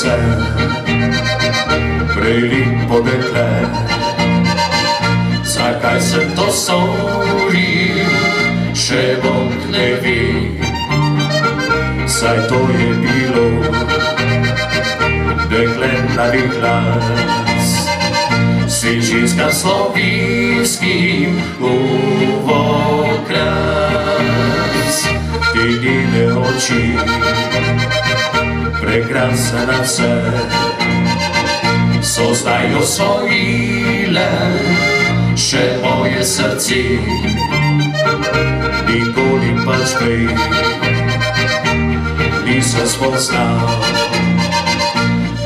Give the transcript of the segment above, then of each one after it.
se prelepo dekle. Zakaj sem to storil, še Bog ne ve. Saj to je bilo dekle mladi glas, si ženska slovenski uvokras. Te njene oči, prekrasne na vse, so zdaj osvojile še moje srce. Nikoli pač prej nisem spoznal,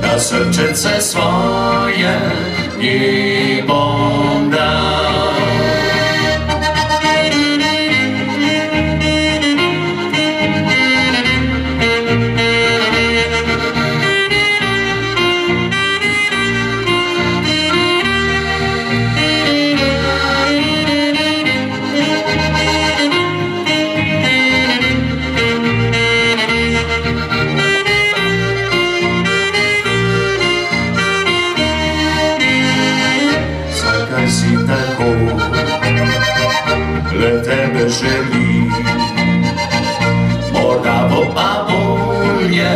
da srčence svoje ji bom dal. Zakaj si tako, le tebe želi? Morda bo pa bolje,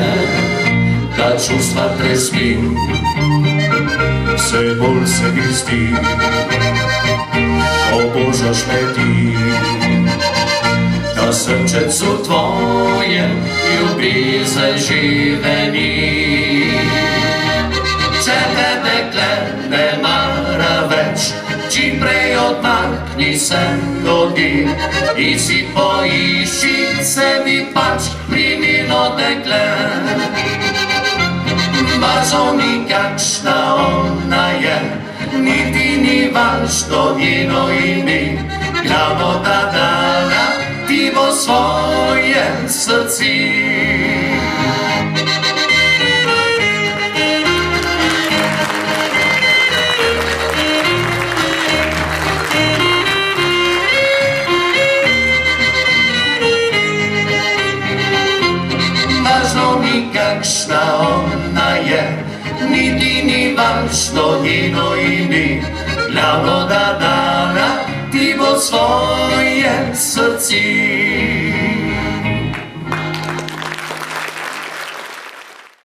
da čustva presmim. Vse bolj se mi zdi, obožaš me ti, da srčecu tvoje ljubezen živeni. Če te dekle ne mara več, čim prej odmakni se dodi in si poišči sebi pač primilo dekle. Važno ni kakšna ona je, niti ni važno njeno ime, glavno da dala ti bo svoje srce. Kakšna ona je, niti ni važno njeno ime, glavno da dala ti bo svoje srce.